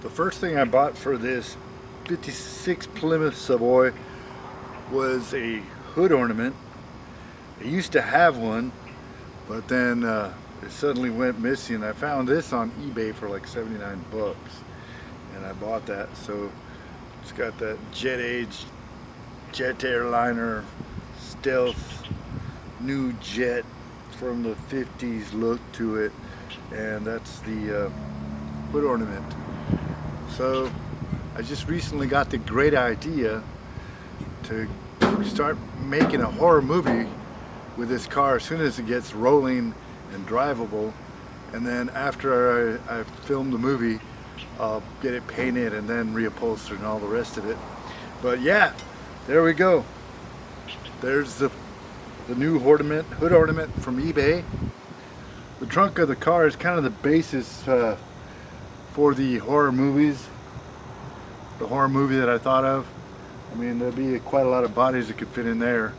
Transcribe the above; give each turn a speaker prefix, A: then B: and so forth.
A: The first thing I bought for this 56 Plymouth Savoy was a hood ornament. I used to have one, but then it suddenly went missing. I found this on eBay for like 79 bucks, and I bought that. So it's got that jet age jet airliner stealth new jet from the 50s look to it, and that's the hood ornament. So I just recently got the great idea to start making a horror movie with this car as soon as it gets rolling and drivable, and then after I film the movie, I'll get it painted and then reupholstered and all the rest of it. But yeah, there we go. There's the new hood ornament from eBay. The trunk of the car is kind of the basis for the horror movies. The horror movie that I thought of. I mean, there'd be quite a lot of bodies that could fit in there.